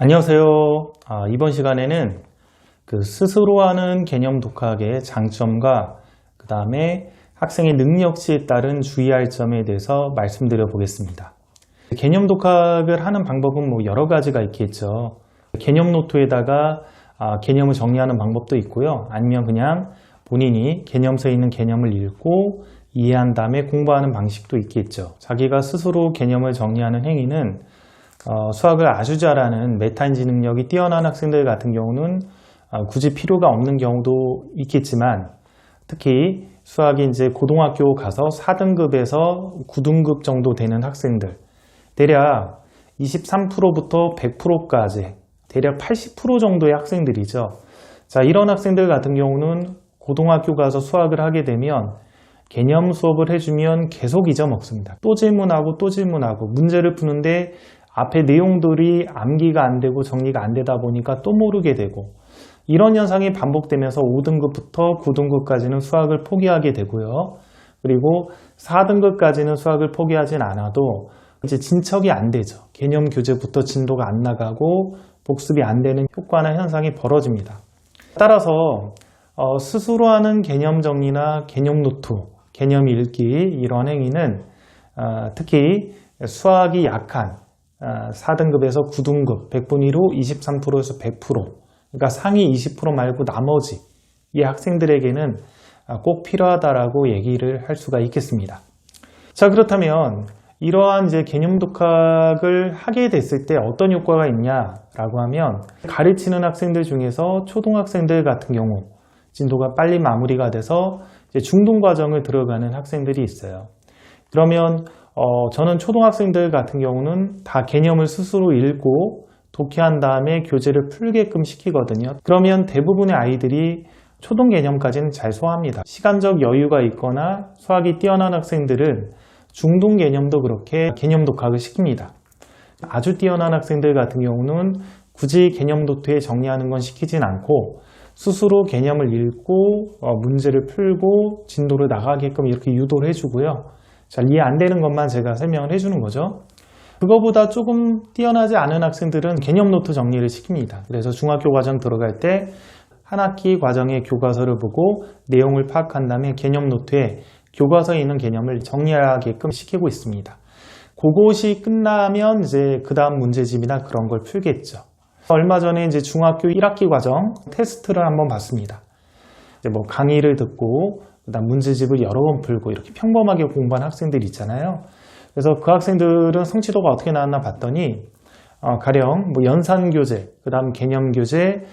안녕하세요. 이번 시간에는 스스로 하는 개념 독학의 장점과 그 다음에 학생의 능력치에 따른 주의할 점에 대해서 말씀드려 보겠습니다. 개념 독학을 하는 방법은 여러 가지가 있겠죠. 개념 노트에다가 개념을 정리하는 방법도 있고요. 아니면 그냥 본인이 개념서에 있는 개념을 읽고 이해한 다음에 공부하는 방식도 있겠죠. 자기가 스스로 개념을 정리하는 행위는 수학을 아주 잘하는 메타인지 능력이 뛰어난 학생들 같은 경우는 굳이 필요가 없는 경우도 있겠지만, 특히 수학이 이제 고등학교 가서 4등급에서 9등급 정도 되는 학생들, 대략 23%부터 100%까지 대략 80% 정도의 학생들이죠. 자, 이런 학생들 같은 경우는 고등학교 가서 수학을 하게 되면 개념 수업을 해주면 계속 잊어먹습니다. 또 질문하고 또 질문하고 문제를 푸는데 앞에 내용들이 암기가 안 되고 정리가 안 되다 보니까 또 모르게 되고, 이런 현상이 반복되면서 5등급부터 9등급까지는 수학을 포기하게 되고요. 그리고 4등급까지는 수학을 포기하진 않아도 이제 진척이 안 되죠. 개념 교재부터 진도가 안 나가고 복습이 안 되는 효과나 현상이 벌어집니다. 따라서 스스로 하는 개념 정리나 개념 노트, 개념 읽기, 이런 행위는 특히 수학이 약한 4등급에서 9등급 100분위 23%에서 100%, 그러니까 상위 20% 말고 나머지 이 학생들에게는 꼭 필요하다라고 얘기를 할 수가 있겠습니다. 자, 그렇다면 이러한 이제 개념 독학을 하게 됐을 때 어떤 효과가 있냐라고 하면, 가르치는 학생들 중에서 초등학생들 같은 경우 진도가 빨리 마무리가 돼서 이제 중등 과정을 들어가는 학생들이 있어요. 그러면 저는 초등학생들 같은 경우는 다 개념을 스스로 읽고 독해한 다음에 교재를 풀게끔 시키거든요. 그러면 대부분의 아이들이 초등 개념까지는 잘 소화합니다. 시간적 여유가 있거나 수학이 뛰어난 학생들은 중등 개념도 그렇게 개념 독학을 시킵니다. 아주 뛰어난 학생들 같은 경우는 굳이 개념 노트에 정리하는 건 시키진 않고 스스로 개념을 읽고 문제를 풀고 진도를 나가게끔 이렇게 유도를 해주고요. 잘 이해 안 되는 것만 제가 설명을 해주는 거죠. 그거보다 조금 뛰어나지 않은 학생들은 개념 노트 정리를 시킵니다. 그래서 중학교 과정 들어갈 때 한 학기 과정의 교과서를 보고 내용을 파악한 다음에 개념 노트에 교과서에 있는 개념을 정리하게끔 시키고 있습니다. 그것이 끝나면 이제 그 다음 문제집이나 그런 걸 풀겠죠. 얼마 전에 이제 중학교 1학기 과정 테스트를 한번 봤습니다. 이제 강의를 듣고 그다음 문제집을 여러 번 풀고 이렇게 평범하게 공부한 학생들이 있잖아요. 그래서 그 학생들은 성취도가 어떻게 나왔나 봤더니 가령 연산 교재, 그다음 개념 교재,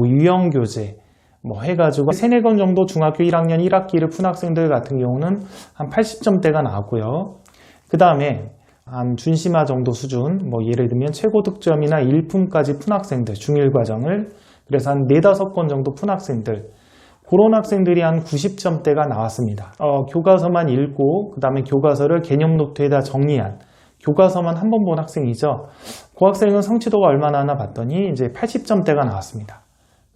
유형 교재 해가지고 3, 4권 정도 중학교 1학년 1학기를 푼 학생들 같은 경우는 한 80점대가 나왔고요. 그 다음에 한 준심화 정도 수준, 예를 들면 최고 득점이나 1품까지 푼 학생들, 중1 과정을, 그래서 한 4, 5권 정도 푼 학생들, 그런 학생들이 한 90점대가 나왔습니다. 교과서만 읽고 그 다음에 교과서를 개념 노트에다 정리한, 교과서만 한 번 본 학생이죠. 그 학생은 성취도가 얼마나 하나 봤더니 이제 80점대가 나왔습니다.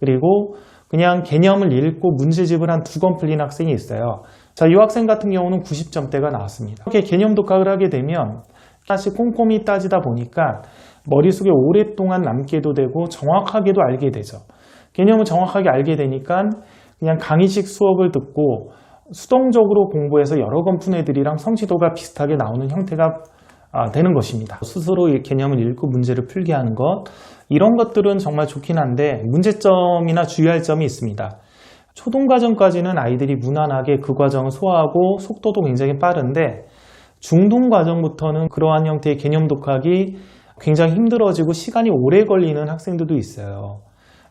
그리고 그냥 개념을 읽고 문제집을 한 2권 풀린 학생이 있어요. 자, 이 학생 같은 경우는 90점대가 나왔습니다. 이렇게 개념 독학을 하게 되면 다시 꼼꼼히 따지다 보니까 머릿속에 오랫동안 남게도 되고 정확하게도 알게 되죠. 개념을 정확하게 알게 되니까 그냥 강의식 수업을 듣고 수동적으로 공부해서 여러 권 푼 애들이랑 성취도가 비슷하게 나오는 형태가 되는 것입니다. 스스로 이 개념을 읽고 문제를 풀게 하는 것, 이런 것들은 정말 좋긴 한데 문제점이나 주의할 점이 있습니다. 초등과정까지는 아이들이 무난하게 그 과정을 소화하고 속도도 굉장히 빠른데, 중등 과정부터는 그러한 형태의 개념 독학이 굉장히 힘들어지고 시간이 오래 걸리는 학생들도 있어요.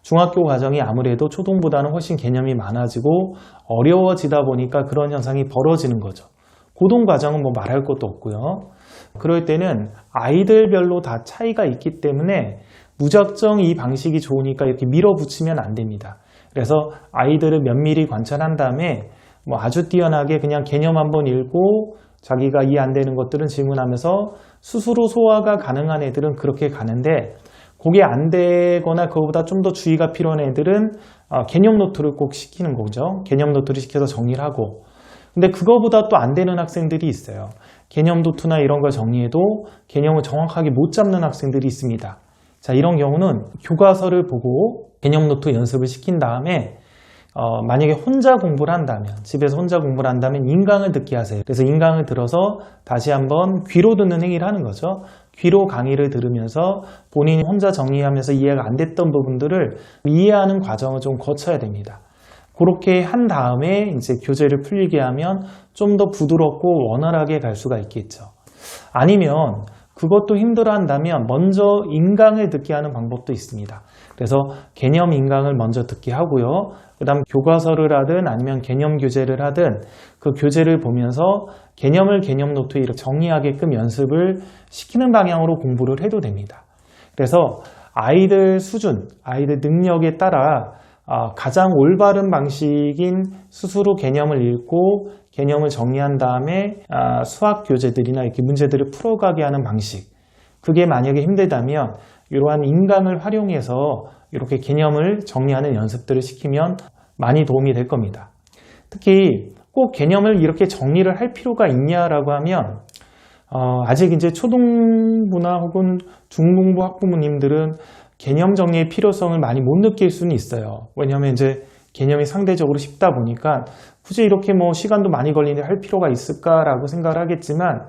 중학교 과정이 아무래도 초등보다는 훨씬 개념이 많아지고 어려워지다 보니까 그런 현상이 벌어지는 거죠. 고등 과정은 말할 것도 없고요. 그럴 때는 아이들별로 다 차이가 있기 때문에 무작정 이 방식이 좋으니까 이렇게 밀어붙이면 안 됩니다. 그래서 아이들을 면밀히 관찰한 다음에 아주 뛰어나게 그냥 개념 한번 읽고 자기가 이해 안 되는 것들은 질문하면서 스스로 소화가 가능한 애들은 그렇게 가는데, 그게 안 되거나 그거보다 좀 더 주의가 필요한 애들은 개념 노트를 꼭 시키는 거죠. 개념 노트를 시켜서 정리를 하고. 근데 그거보다 또 안 되는 학생들이 있어요. 개념 노트나 이런 걸 정리해도 개념을 정확하게 못 잡는 학생들이 있습니다. 자, 이런 경우는 교과서를 보고 개념 노트 연습을 시킨 다음에 만약에 혼자 공부를 한다면, 집에서 혼자 공부를 한다면 인강을 듣게 하세요. 그래서 인강을 들어서 다시 한번 귀로 듣는 행위를 하는 거죠. 귀로 강의를 들으면서 본인이 혼자 정리하면서 이해가 안 됐던 부분들을 이해하는 과정을 좀 거쳐야 됩니다. 그렇게 한 다음에 이제 교재를 풀리게 하면 좀 더 부드럽고 원활하게 갈 수가 있겠죠. 아니면 그것도 힘들어 한다면 먼저 인강을 듣게 하는 방법도 있습니다. 그래서 개념 인강을 먼저 듣게 하고요. 그 다음 교과서를 하든 아니면 개념 교재를 하든 그 교재를 보면서 개념을 개념 노트에 이렇게 정리하게끔 연습을 시키는 방향으로 공부를 해도 됩니다. 그래서 아이들 수준, 아이들 능력에 따라 가장 올바른 방식인 스스로 개념을 읽고 개념을 정리한 다음에 수학 교재들이나 이렇게 문제들을 풀어가게 하는 방식, 그게 만약에 힘들다면 이러한 인강을 활용해서 이렇게 개념을 정리하는 연습들을 시키면 많이 도움이 될 겁니다. 특히 꼭 개념을 이렇게 정리를 할 필요가 있냐라고 하면 아직 이제 초등부나 혹은 중등부 학부모님들은 개념 정리의 필요성을 많이 못 느낄 수는 있어요. 왜냐하면 이제 개념이 상대적으로 쉽다 보니까 굳이 이렇게 뭐 시간도 많이 걸리는데 할 필요가 있을까라고 생각을 하겠지만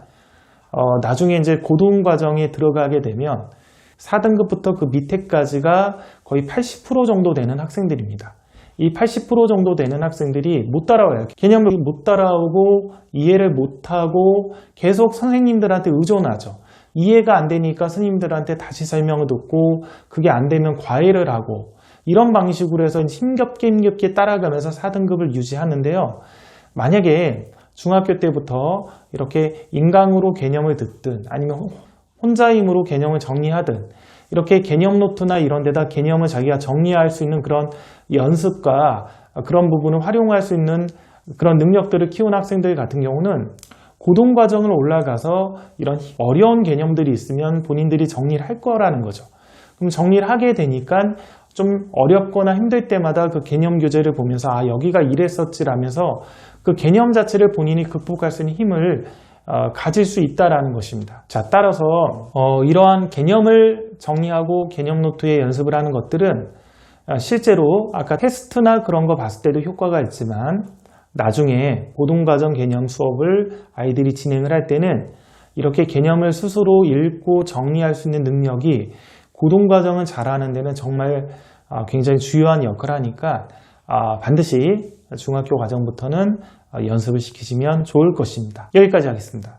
나중에 이제 고등 과정에 들어가게 되면 4등급부터 그 밑에까지가 거의 80% 정도 되는 학생들입니다. 이 80% 정도 되는 학생들이 못 따라와요. 개념을 못 따라오고 이해를 못하고 계속 선생님들한테 의존하죠. 이해가 안 되니까 스님들한테 다시 설명을 듣고 그게 안 되면 과외를 하고 이런 방식으로 해서 힘겹게 따라가면서 4등급을 유지하는데요. 만약에 중학교 때부터 이렇게 인강으로 개념을 듣든 아니면 혼자 힘으로 개념을 정리하든 이렇게 개념 노트나 이런 데다 개념을 자기가 정리할 수 있는 그런 연습과 그런 부분을 활용할 수 있는 그런 능력들을 키운 학생들 같은 경우는 고등 과정을 올라가서 이런 어려운 개념들이 있으면 본인들이 정리를 할 거라는 거죠. 그럼 정리를 하게 되니까 좀 어렵거나 힘들 때마다 그 개념 교재를 보면서 여기가 이랬었지라면서 그 개념 자체를 본인이 극복할 수 있는 힘을 가질 수 있다라는 것입니다. 자, 따라서 이러한 개념을 정리하고 개념 노트에 연습을 하는 것들은 실제로 아까 테스트나 그런 거 봤을 때도 효과가 있지만 나중에 고등과정 개념 수업을 아이들이 진행을 할 때는 이렇게 개념을 스스로 읽고 정리할 수 있는 능력이 고등과정을 잘하는 데는 정말 굉장히 중요한 역할을 하니까 반드시 중학교 과정부터는 연습을 시키시면 좋을 것입니다. 여기까지 하겠습니다.